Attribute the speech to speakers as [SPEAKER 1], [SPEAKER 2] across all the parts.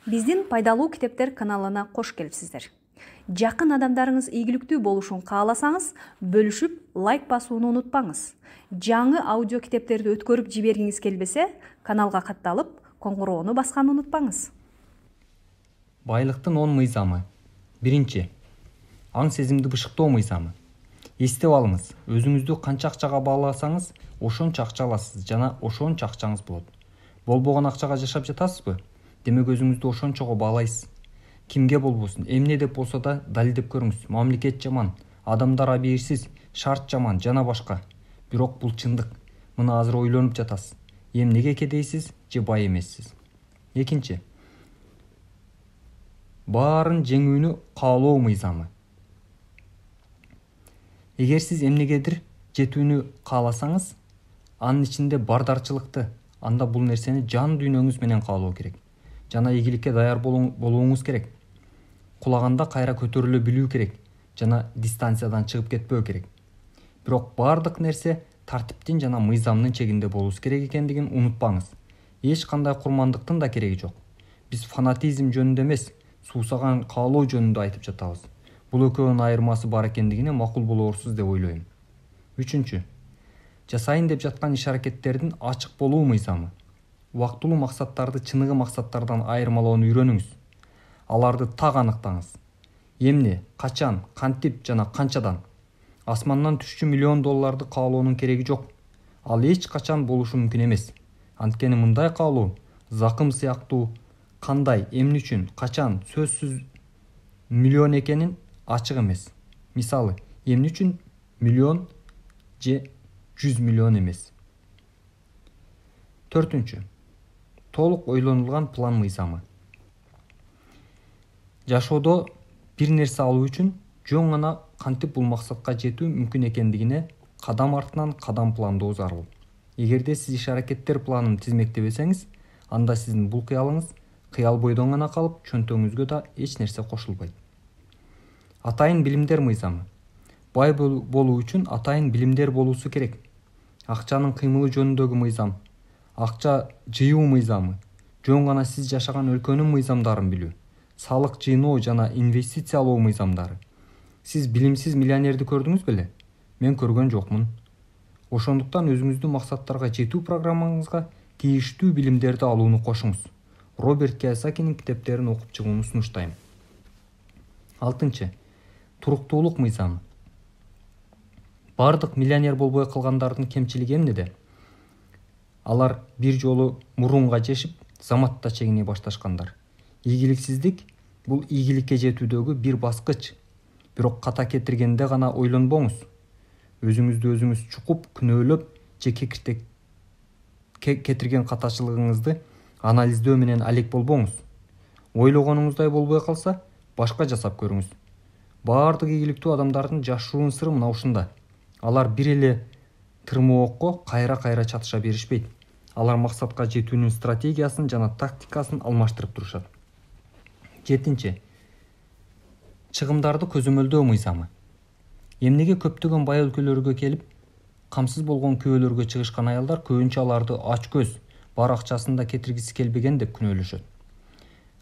[SPEAKER 1] Биздин Пайдалуу китептер каналына кош келипсиздер. Жакын адамдарыңыз ийгиликтүү болушун кааласаңыз, бөлүшүп, лайк басууну унутпаңыз. Жаңы аудио китептерди өткөрүп жибергиңиз келбесе, каналга катталып, коңгуроону басканды унутпаңыз.
[SPEAKER 2] Байлыктын 10 мыйзамы. Биринчи. Аң сезимди бышыктоо мыйзамы. Эстеп алыңыз, өзүңүздү канча акчага бааласаңыз, ошончо акча аласыз жана ошончо акчаңыз болот. Болбогон акчага жашап жатасызбы? Демек өзүңүздү ошончого баалайсыз. Кимге болбосун, эмне деп болсо да далилдеп көрүңүз. Мамлекет жаман, адамдар абийирсиз, шарт жаман жана башка. Бирок бул чындык. Мына азыр ойлонуп жатасыз. Эмнеге кедейсиз же бай эмессиз? Экинчи. Баарын жеңүүнү каалоо мыйзамы. Эгер сиз эмнегедир жетүүнү кааласаңыз, анын ичинде бардарчылыкты, анда бул нерсени жан дүйнөңүз менен каалоо керек. Жана ийгиликке даяр болууңуз керек. Кулаганда кайра көтөрүлө билүү керек жана дистанциядан чыгып кетпөө керек. Бирок бардык нерсе тартиптин жана мыйзамдын чегинде болуш керек экендигин унутпаңыз. Эч кандай курмандыктын да кереги жок. Биз фанатизм жөнүндө эмес, суусаган каалоо жөнүндө айтып жатабыз. Бул экөөнүн айырмасы бар экендигине макул болорсуз деп ойлойм. Үчүнчү. Жасайын деп жаткан иш-аракеттердин ачык болуу мыйзамы. Убактылуу максаттарды чыныгы максаттардан айырмалоону үйрөнүңүз. Аларды так аныктаңыз. Эмне, качан, кантип жана канчадан. Асмандан түшчү $1 миллион каалоонун кереги жок. Ал эч качан болушу мүмкүн эмес. Анткени мындай каалоо закым сыяктуу кандай, эмне үчүн, качан сөзсүз миллион экенин ачык эмес. Мисалы, эмне үчүн миллион же 100 миллион эмес. Төртүнчү. Толук ойлонулган план мыйзамы. Жашоодо бир нерсе алуу үчүн жөн гана кантип бул максатка жетүү мүмкүн экендигине кадам артынан кадам пландоо зарыл. Эгерде сиз иш-аракеттер планын тизмектебесеңиз, анда сиздин бул кыялыңыз кыял бойдон гана калып, чөнтөгүңүзгө да эч нерсе кошулбайт. Атайын билимдер мыйзамы. Бай болуу үчүн атайын билимдер болуусу керек. Акчанын кыймылы жөнүндөгү мыйзам, акча жыйуу мыйзамы, жөн гана сиз жашаган өлкөнүн мыйзамдарын билүү, салык жыйноо жана инвестициялоо мыйзамдары. Сиз билимсиз миллионерди көрдүңүз беле? Мен көргөн жокмун. Ошондуктан өзүңүздүн максаттарга жетүү программаңызга тийиштүү билимдерди алууну кошуңуз. Роберт Кийосакинин китептерин окуп чыгууну сунуштайм. Алтынчы. Туруктуулук мыйзамы. Бардык миллионер болбой калгандардын кемчилиги эмнеде? Алар бир жолу мурунга чешип, заматта чегине башташкандар. Ийгиликсиздик бул ийгиликке жетүүдөгү бир баскыч. Бирок ката кетиргенде гана ойлонбоңуз. Өзүңүздү өзүңүз чукуп, күнөөлөп же кетирген катачылыгыңызды анализдөө менен алек болбоңуз. Ойлогонуңуздай болбой калса, башка жасап көрүңүз. Бардык ийгиликтүү адамдардын жашуунун сыры мына ушунда. Алар бир эле тырмоокко кайра-кайра чатыша беришпейт. Алар максатка жетүүнүн стратегиясын жана тактикасын алмаштырып турушат. Жетинчи. Чыгымдарды көзөмөлдөө мыйзамы. Эмнеге көптөгөн бай өлкөлөргө келип, камсыз болгон күбөлөргө чыгышкан аялдар көбүнчө аларды ач көз, бар акчасын да кетиргиси келбеген деп күнөөлөшөт.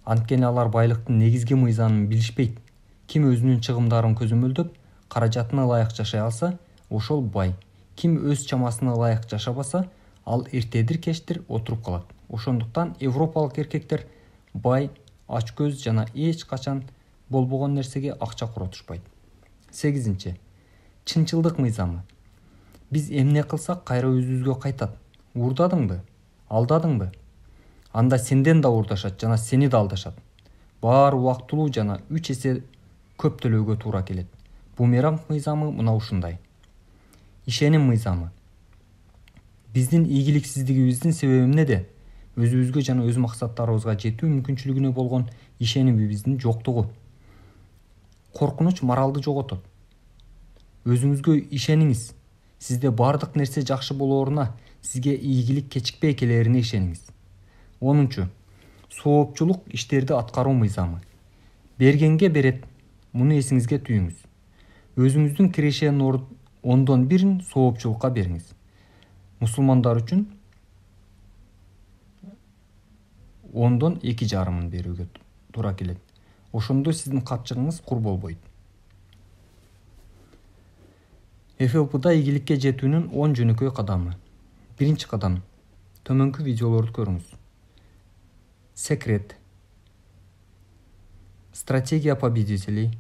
[SPEAKER 2] Анткени алар байлыктын негизги мыйзамын билишпейт. Ким өзүнүн чыгымдарын көзөмөлдөп, каражатына ылайык жашай алса, ошол бай. Ким өз чамасына ылайык жашабаса, ал эртедир-кечтир отуруп калат. Ошондуктан европалык эркектер бай, ач көз жана эч качан болбогон нерсеге акча куротушпайт. 8. Чынчылдык мыйзамы. Биз эмне кылсак кайра өзүбүзгө кайтат. Уурдадыңбы? Алдадыңбы? Анда сенден да уурдашат жана сени да алдашат. Баары убактылуу жана 3 эсе көп төлөөгө туура келет. Бумеранг мыйзамы мына ушундай. Ишеним мыйзамы. Биздин ийгиликсиздигибиздин себеби эмнеде? Өзүбүзгө жана өз максаттарыбызга жетүү мүмкүнчүлүгүнө болгон ишенимибиздин жоктугу. Коркунуч моралды жоготот. Өзүңүзгө ишениңиз. Сизде бардык нерсе жакшы болооруна, сизге ийгилик кечикпей келерине ишениңиз. 10. Соопчулук иштерди аткаруу мыйзамы. Бергенге берет. Муну эсиңизге түйүңүз. Өзүңүздүн кирешенин 1/10 соопчулукка бериңиз. Мусулмандар үчүн 10дон 2,5 берүүгө туура келет. Ошондо сиздин капчыгыңыз кур болбойт. FLP'да ийгиликке жетүүнүн 10 жөнөкөй кадамы. Биринчи кадам. Төмөнкү видеолорду көрүңүз. Секрет. Стратегия победителей.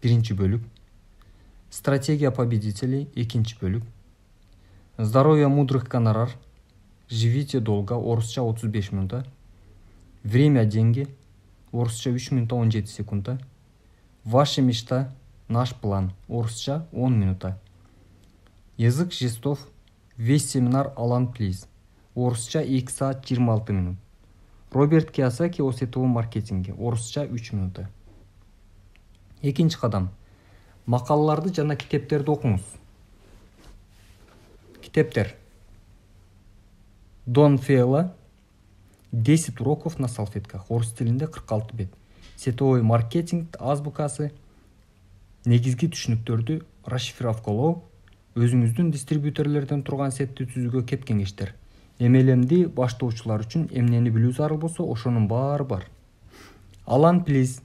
[SPEAKER 2] Биринчи бөлүк. Стратегия победителей. Экинчи бөлүк. Здоровье мудрых гонорар. Живите долго. Орусча 35 минута. Время деньги. Орусча 3 минута 17 секунда. Ваша мечта. Наш план. Орусча 10 минута. Язык жестов. Весь семинар Алан Плиз. Орусча 2 saat 26 минут. Роберт Кийосаки о сетовом маркетинге. Орусча 3 минута. Экинчи кадам. Макалаларды жана китептерди окуңуз. Китептер. Дон Фейла 10 уроков на салфетках. Орус тилинде 46 бет. Сетовой маркетинг азбукасы. Негизги түшүнүктөрдү расшифровкалоо. Өзүңүздүн дистрибьюторлордон турган сетти түзүүгө кеп кеңештер. Эмелемди баштоочулар үчүн эмнени билүү зарыл болсо, ошонун баары бар. Алан Плиз.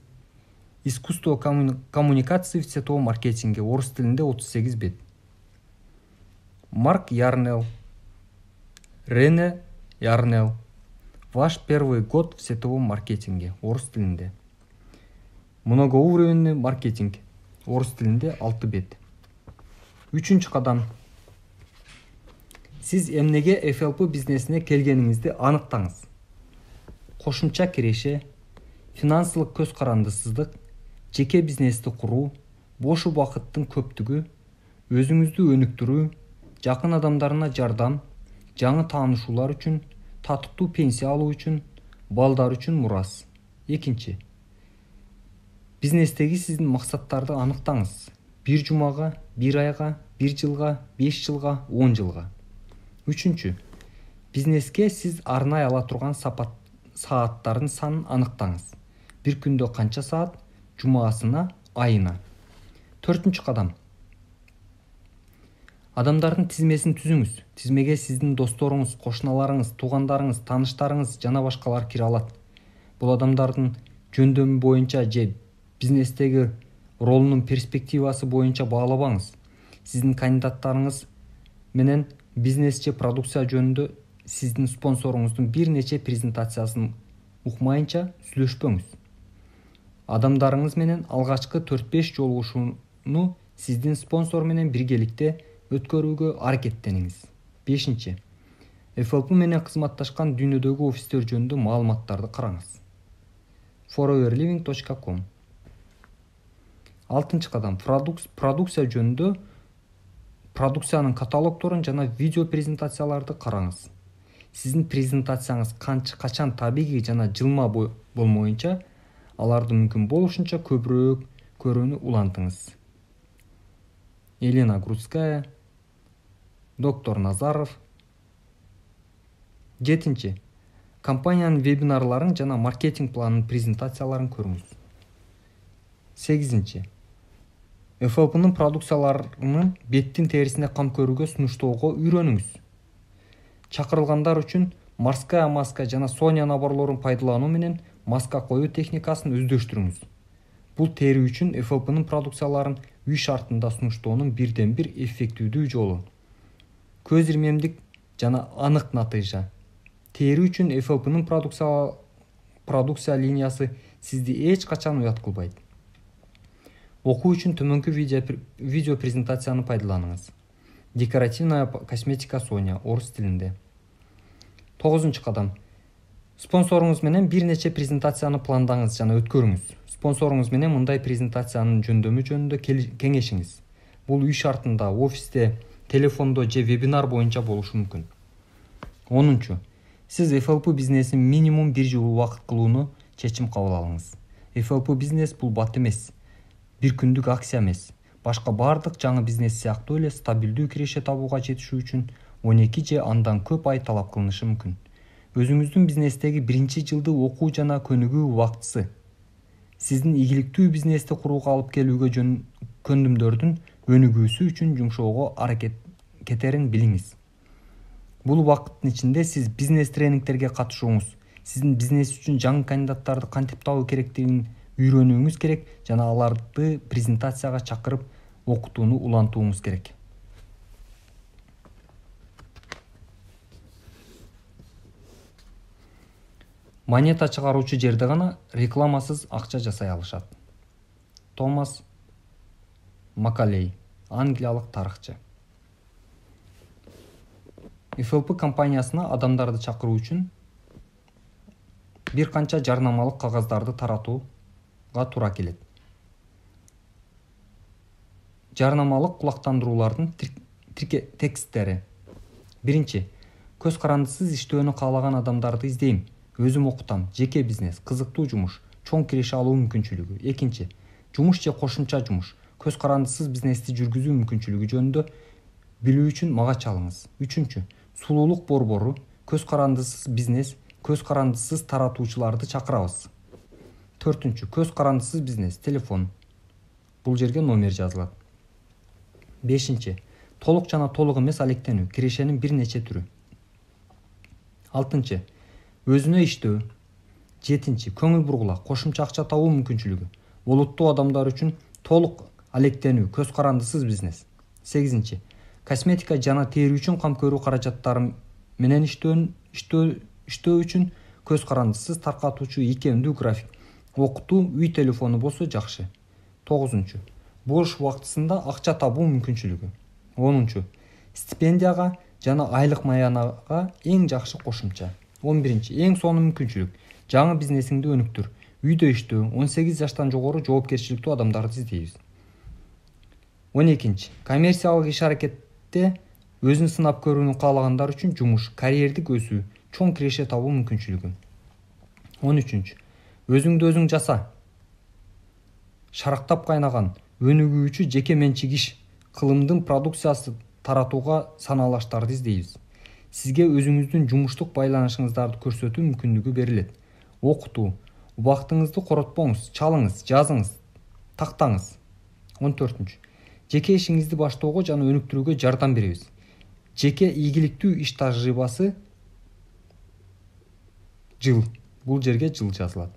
[SPEAKER 2] Искусство коммуникации в сетовом маркетинге. Орус тилинде 38 бет. Марк Ярнел. Рене Ярнел. Ваш первый год в сетовом маркетинге. Орус тилинде. Многоуровневый маркетинг. Орус тилинде 6 бет. Үчүнчү кадам. Сиз эмнеге FLP бизнесине келгениңизди аныктаңыз. Кошумча киреше, финансылык көз карандысыздык, жеке бизнести куруу, бош убакыттын көптүгү, өзүңүздү өнүктүрүү, жакын адамдарына жардам, жаңы таанышуулар үчүн, татыктуу пенсия алуу үчүн, балдар үчүн мурас. Экинчи. Бизнестеги сиздин максаттарды аныктаңыз. 1 жумага, 1 айга, 1 жылга, 5 жылга, 10 жылга. Үчүнчү. Бизнеске сиз арнай ала турган сааттардын санын аныктаңыз. Bir күндө канча саат, жумасына, айына. Төртүнчү кадам. Адамдардын тизмесин түзүңүз. Тизмеге сиздин досторуңуз, кошуналарыңыз, туугандарыңыз, тааныштарыңыз жана башкалар кире алат. Бул адамдардын жөндөмү боюнча же бизнестеги ролунун перспективасы боюнча баалабаңыз. Сиздин кандидаттарыңыз менен бизнес же продукция жөнүндө сиздин спонсоруңуздун бир нече презентациясын укмайынча сүйлөшпөңүз. Адамдарыңыз менен алгачкы 4-5 жолугушууну сиздин спонсор менен биргеликте өткөрүүгө аракеттениңиз. 5. FLP менен кызматташкан дүйнөдөгү офистер жөнүндө маалыматтарды караңыз. foreverliving.com. 6. кадам. Продукция жөнүндө продукциянын каталогдорун жана видео презентацияларды караңыз. Сиздин презентацияңыз качан табигый жана жылма болмоюнча, аларды мүмкүн болушунча көбүрөөк көрүүнү улантыңыз. Елена Грудская, доктор Назаров. 7. Компаниянын вебинарларын жана маркетинг планынын презентацияларын көрүңүз. 8. FLP-нын продукцияларынын беттин терисине кам көрүүгө сунуштоого үйрөнүңүз. Чакырылгандар үчүн морская маска жана Соня наборлорун пайдалануу менен маска коюу техникасын өздөштүрүңүз. Бул тери үчүн FLP-нын продукцияларын үй шартында сунуштоонун бирден бир эффективдүү жолу. Көз ирмемдик жана анык натыйжа. Тери үчүн FLP-нын продукция линиясы сизди эч качан уят кылбайт. Окуу үчүн төмөнкү видео презентацияны пайдаланыңыз. Декоративная косметика Соня, орус тилинде. 9. кадам. Спонсоруңуз менен бир нече презентацияны пландаңыз жана өткөрүңүз. Спонсоруңуз менен мындай презентациянын жөндөмү жөнүндө кеңешиңиз. Бул үй шартында, офисте, телефондо же вебинар боюнча болушу мүмкүн. 10. Сиз FLP бизнесин минимум 1 жыл убакыт кылууну чечим кабыл алыңыз. FLP бизнес бул бат эмес. Бир күндүк акция эмес. Башка бардык жаңы бизнес сыяктуу эле стабилдүү киреше табууга жетишүү үчүн 12 же андан көп ай талап кылынышы мүмкүн. Өзүңүздүн бизнестеги биринчи жылды окуу жана көнүгүү убактысы. Сиздин ийгиликтүү бизнести курууга алып келүүгө көндүмдөрдүн өнүгүүсү үчүн жумшоого аракеттерин билиңиз. Бул убакыттын ичинде сиз бизнес тренингтерге катышууңуз, сиздин бизнес үчүн жаңы кандидаттарды кантип табуу керектигин үйрөнүүңүз керек жана аларды презентацияга чакырып окутууну улантууңуз керек. Монета чыгаруучу жерде гана рекламасыз акча жасай алышат. Томас Макалей, англиялык тарыхчы. FLP компаниясына адамдарды чакыруу үчүн бир канча жарнамалык кагаздарды таратууга туура келет. Жарнамалык кулактандыруулардын тексттери. Биринчи, көз карандысыз иштөөнү каалаган адамдарды издейм. Өзүм окутам, жеке бизнес, кызыктуу жумуш, чоң киреше алуу мүмкүнчүлүгү. Экинчи, жумуш же кошумча жумуш, көз карандысыз бизнести жүргүзүү мүмкүнчүлүгү жөнүндө билүү үчүн мага чалыңыз. Үчүнчү, сулуулук борбору, көз карандысыз бизнес, көз карандысыз таратуучуларды чакырабыз. Төртүнчү, көз карандысыз бизнес, телефон. Бул жерге номер жазылат. Бешинчи, толук жана толук эмес алектенүү, кирешенин бир нече түрү. Алтынчы, өзүнө иштөө. Жетинчи, көңүл бургула, кошумча акча табуу мүмкүнчүлүгү. Олуттуу адамдар үчүн толук алектенүү, көз карандысыз бизнес. Сегизинчи, косметика жана тери үчүн кам көрүү каражаттары менен иштөө үчүн көз карандысыз таркатуучу икемдүү график. Окутуу үй телефону болсо жакшы. Тогузунчу, бош убактысында акча табуу мүмкүнчүлүгү. Онунчу, стипендияга жана айлык маянага эң жакшы кошумча. 11. Эң сонун мүмкүнчүлүк. Жаңы бизнесиңди өнүктүр. Үйдө иштөө, 18 жаштан жогору жоопкерчиликтүү адамдарды издейбиз. 12. Коммерциялык иш-аракетте өзүн сынап көрүүнү каалагандар үчүн жумуш, карьердик өсүү, чоң киреше табуу мүмкүнчүлүгү. 13. Өзүңдү өзүң жаса. Шарактап кайнаган, өнүгүүчү жеке менчик иш, кылымдын продукциясы таратууга санаалаштарды издейбиз. Сизге өзүңүздүн жумуштук байланышыңыздарды көрсөтүү мүмкүнлүгү берилет. Окутуу. Убактыңызды коротпоңуз, чалыңыз, жазыңыз, тактаңыз. 14. Жеке ишиңизди баштоого жана өнүктүрүүгө жардам беребиз. Жеке ийгиликтүү иш тажрыйбасы жыл. Бул жерге жыл жазылат.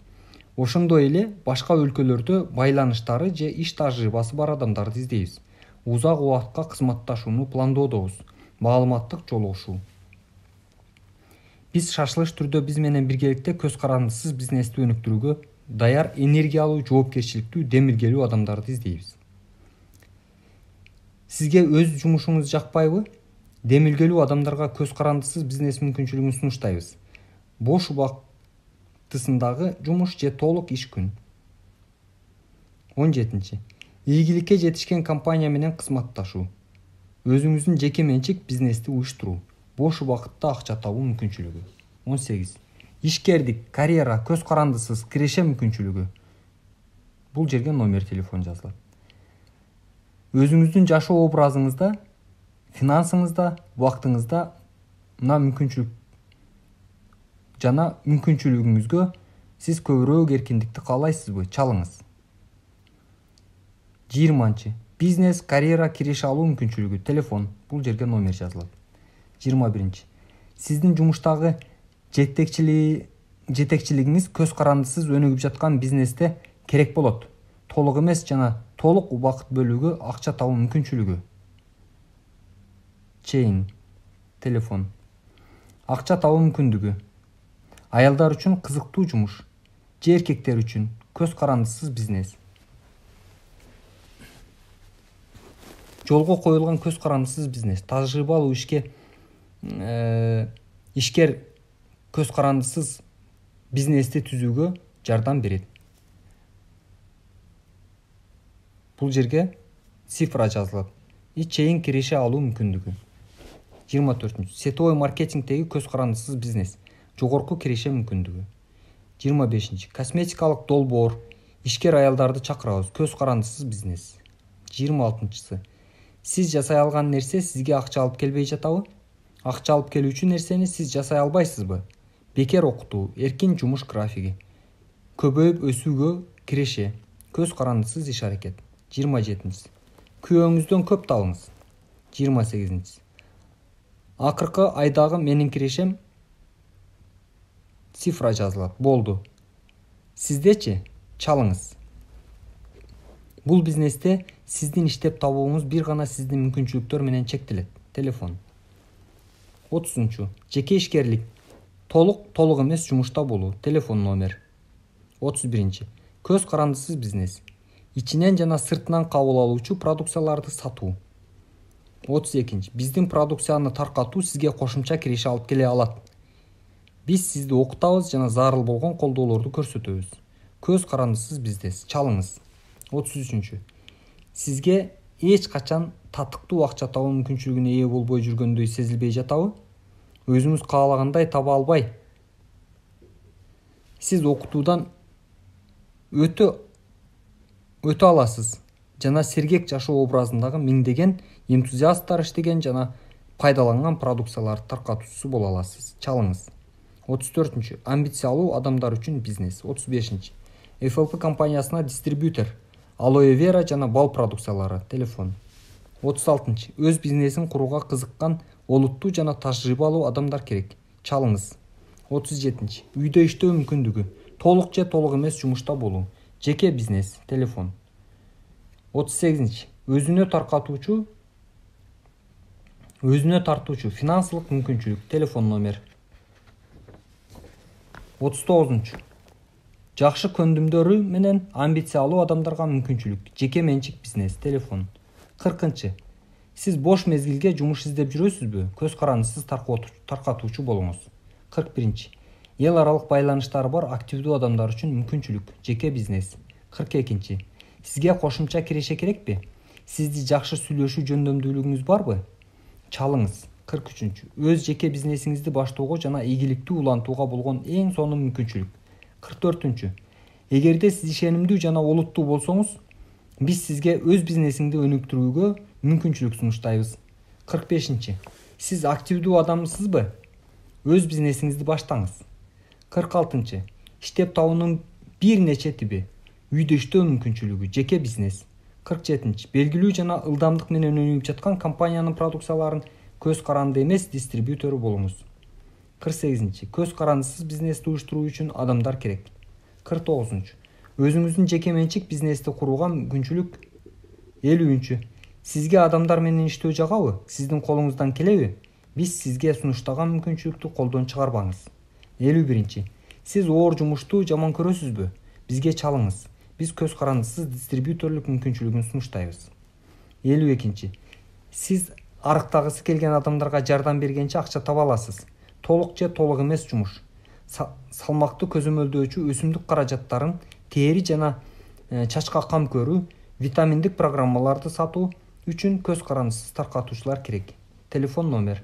[SPEAKER 2] Ошондой эле башка өлкөлөрдө байланыштары же иш тажрыйбасы бар адамдарды издейбиз. Узак убакытка кызматташууну пландоодобуз. Маалыматтык жолугушуу. Биз шашылыш түрдө биз менен биргеликте көз карандысыз бизнести өнүктүрүүгө даяр, энергиялуу, жоопкерчиликтүү, демилгелүү адамдарды издейбиз. Сизге өз жумушуңуз жакпайбы? Демилгелүү адамдарга көз карандысыз бизнес мүмкүнчүлүгүн сунуштайбыз. Бош убактысындагы жумуш же толук иш күн. 17. Ийгиликке жетишкен компания менен кызматташуу. Өзүңүздүн жеке менчик бизнести уюштуруу. Бош убакытта акча табуу мүмкүнчүлүгү. 18. Ишкердик, карьера, көз карандысыз, киреше мүмкүнчүлүгү. Бул жерге номер телефон жазылат. Өзүңүздүн жашоо образыңызда, финансыңызда, убактыңызда мүмкүнчүлүк жана мүмкүнчүлүгүңүзгө сиз көбүрөөк эркиндикти каалайсызбы? Чалыңыз. 20. Бизнес, карьера, киреше алуу мүмкүнчүлүгү, телефон. Бул жерге номер жазылат. 21. Сиздин жумуштагы жетекчилигиңиз көз карандысыз өнүгүп жаткан бизнесте керек болот. Толук эмес жана толук убакыт бөлүүгө акча табуу мүмкүнчүлүгү. Чейин, телефон. Акча табуу мүмкүндүгү. Аялдар үчүн кызыктуу жумуш, же эркектер үчүн көз карандысыз бизнес. Жолго коюлган көз карандысыз бизнес, тажрыйбалуу ишкер көз карандысыз бизнести түзүүгө жардам берет. Бул жерге цифра жазылат. Чейин киреше алуу мүмкүндүгү. 24. Сетовой маркетингдеги көз карандысыз бизнес, жогорку киреше мүмкүндүгү. 25. Косметикалык долбоор, ишкер аялдарды чакырабыз, көз карандысыз бизнес. 26. Сиз жасай алган нерсе сизге акча алып келбей жатабы? Акча алып келүүчү нерсени сиз жасай албайсызбы? Бекер окутуу, эркин жумуш графиги. Көбөйүп өсүүгө киреше, көз карандысыз иш аракет. 27. Күйөөңүздөн көп табыңыз. 28. Акыркы айдагы менин кирешем цифра жазылат. Болду. Сиздечи? Чалыңыз. Бул бизнесте сиздин иштеп табууңуз бир гана сиздин мүмкүнчүлүктөр менен чектелет. Телефон. 30. Жеке ишкерлик. Толук эмес жумушта болуу. Телефон номер. 31. Көз карандысыз бизнес. Ичинен жана сыртынан кабыл алуучу продукцияларды сатуу. 32. Биздин продукцияны таркатуу сизге кошумча киреше алып келе алат. Биз сизди окутабыз жана зарыл болгон колдоолорду көрсөтөбүз. Көз карандысыз бизнес. Чалыңыз. 33. Сизге эч качан татыктуу акча табуу мүмкүнчүлүгүнө ээ болбой жүргөндөй сезилбей жатабы? Өзүңүз каалагандай таба албай, сиз окутуудан өтө аласыз жана сергек жашоо образындагы миңдеген энтузиасттар иштеген жана пайдаланган продукцияларды таркатуучусу боло аласыз. Чалыңыз. 34. Амбициялуу адамдар үчүн бизнес. 35. FLP компаниясына дистрибьютор, алоэ вера жана бал продукциялары. Телефон. 36. Өз бизнесин курууга кызыккан олуттуу жана тажрыйбалуу адамдар керек. Чалыңыз. 37. Үйдө иштөө мүмкүндүгү, толук же толук эмес жумушта болуу. Жеке бизнес. Телефон. 38. Өзүнө тартуучу финансылык мүмкүнчүлүк. Телефон номер. 39. Жакшы көндүмдөрү менен амбициялуу адамдарга мүмкүнчүлүк. Жеке менчик бизнес. Телефон. 40. Сиз бош мезгилге жумуш издеп жүрөсүзбү? Көз карандысыз таркатуучу болуңуз. 41. Эл аралык байланыштары бар активдүү адамдар үчүн мүмкүнчүлүк. Жеке бизнес. 42. Сизге кошумча киреше керекпи? Сизди жакшы сүйлөшүү жөндөмдүүлүгүңүз барбы? Чалыңыз. 43. Өз жеке бизнесиңизди баштоого жана ийгиликтүү улантууга болгон эң сонун мүмкүнчүлүк. 44. Эгерде сиз ишенимдүү жана олуттуу болсоңуз, биз сизге өз бизнесиңди өнүктүрүүгө мүмкүнчүлүк сунуштайбыз. 45. Сиз активдүү адамсызбы? Өз бизнесиңизди баштаңыз. 46. Иштеп табуунун бир нече тиби. Үйдө иштөө мүмкүнчүлүгү. Жеке бизнес. 47. Белгилүү жана ылдамдык менен өнүгүп жаткан компаниянын продукцияларын көз каранды эмес дистрибьютору болуңуз. 48. Көз карандысыз бизнести уюштуруу үчүн адамдар керек. 49. Өзүңүздүн жеке менчик бизнести курууга мүмкүнчүлүк. 50. Сизге адамдар менен иштөө жагабы? Сиздин колуңуздан келеби? Биз сизге сунуштаган мүмкүнчүлүктү колдон чыгарбаңыз. 51. Сиз оор жумушту жаман көрөсүзбү? Бизге чалыңыз. Биз көз карандысыз дистрибьюторлук мүмкүнчүлүгүн сунуштайбыз. 52. Сиз арыктагысы келген адамдарга жардам бергенче акча таба аласыз. Толук же толук эмес жумуш. Салмактуу көзөмөлдөөчү өсүмдүк каражаттарын, тери жана чачка кам көрүү, витаминдик программаларды сатуу үчүн көз карандысыз таркатуучулар керек. Телефон номер.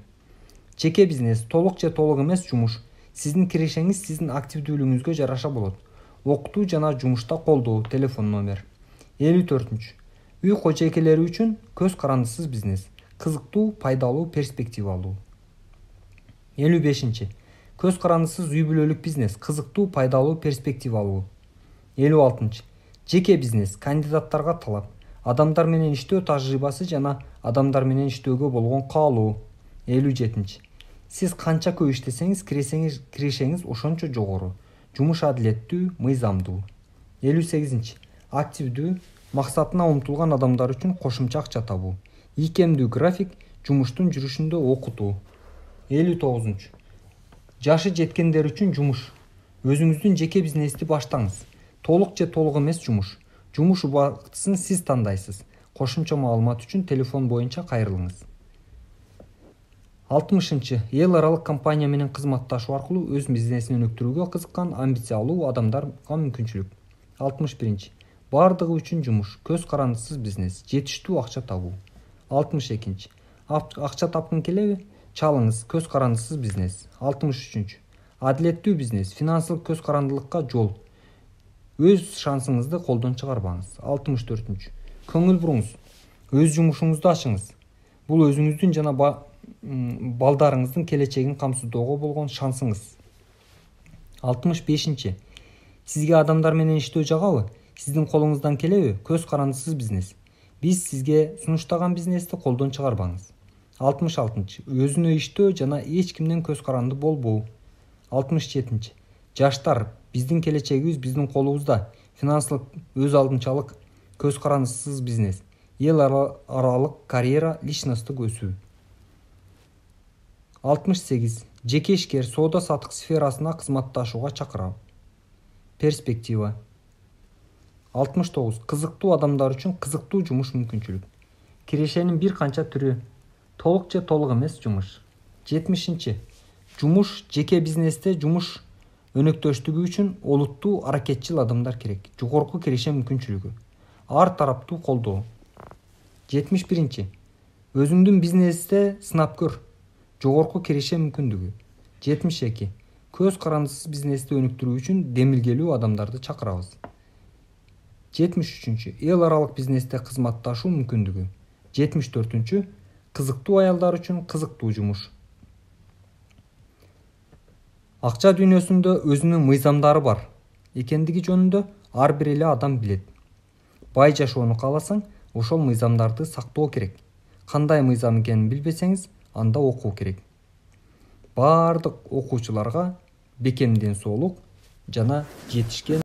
[SPEAKER 2] Жеке бизнес, толук же толук эмес жумуш. Сиздин кирешеңиз сиздин активдүүлүгүңүзгө жараша болот. Окутуу жана жумушта колдоо. Телефон номер. 54. Үй кожойкелери үчүн көз карандысыз бизнес. Кызыктуу, пайдалуу, перспективалуу. 55. Көз карандысыз үй бүлөлүк бизнес. Кызыктуу, пайдалуу, перспективалуу. 56. Жеке бизнес. Кандидаттарга талап. Адамдар менен иштөө тажрыйбасы жана адамдар менен иштөөгө болгон каалоо. 57. Сиз канча көп иштесеңиз, кирешеңиз ошончо жогору. Жумуш адилеттүү, мыйзамдуу. 58. Активдүү, максатына умтулган адамдар үчүн кошумча акча табуу. Ийкемдүү график, жумуштун жүрүшүндө окутуу. 59. Жашы жеткендер үчүн жумуш. Өзүңүздүн жеке бизнести баштаңыз. Толук же толук эмес жумуш. Жумуш убактысын сиз тандайсыз. Кошумча маалымат үчүн телефон боюнча кайрылыңыз. 60. Эл аралык компания менен кызматташуу аркылуу өз бизнесин өнүктүрүүгө кызыккан амбициялуу адамдарга мүмкүнчүлүк. 61. Бардыгы үчүн жумуш. Көз карандысыз бизнес. Жетиштүү акча табуу. 62. Акча тапкын келеби? Чалыңыз. Көз карандысыз бизнес. 63. Адилеттүү бизнес. Финансылык көз карандылыкка жол. Өз шансыңызды колдон чыгарбаңыз. 64. Көңүл буруңуз. Өз жумушуңузду ачыңыз. Бул өзүңүздүн жана балдарыңыздын келечегин камсыздоого болгон шансыңыз. 65. Сизге адамдар менен иштөө жагабы? Сиздин колуңуздан келеби? Көз карандысыз бизнес. Биз сизге сунуштаган бизнести колдон чыгарбаңыз. 66. Өзүнө иштөө жана эч кимден көз каранды болбоо. 67. Жаштар, биздин келечегибиз биздин колубузда. Финансылык өз алдынчалык, көз карандысыз бизнес, эл аралык карьера, личносттук өсүү. 68. Жеке ишкер соода сатык сферасына кызматташууга чакырам. Перспектива. 69. Кызыктуу адамдар үчүн кызыктуу жумуш мүмкүнчүлүк. Кирешенин бир канча түрү. Толук же толук эмес жумуш. 70. Жумуш жеке бизнесте жумуш өнөктөштүгү үчүн олуттуу аракетчил адамдар керек. Жогорку киреше мүмкүнчүлүгү. Ар тараптуу колдоо. 71. Өзүңдүн бизнесте сынап көр. Жогорку киреше мүмкүндүгү. 72. Көз карандысыз бизнести өнүктүрүү үчүн демилгелүү адамдарды чакырабыз. 73. Эл аралык бизнесте кызматташуу мүмкүндүгү. 74. Кызыктуу аялдар үчүн кызыктуу жумуш. Акча дүйнөсүндө өзүнүн мыйзамдары бар экендиги жөнүндө ар бир эле адам билет. Бай жашоону кааласаң, ошол мыйзамдарды сактоо керек. Кандай мыйзам экенин билбесеңиз, анда окуу керек. Бардык окуучуларга бекем ден соолук жана жетишкен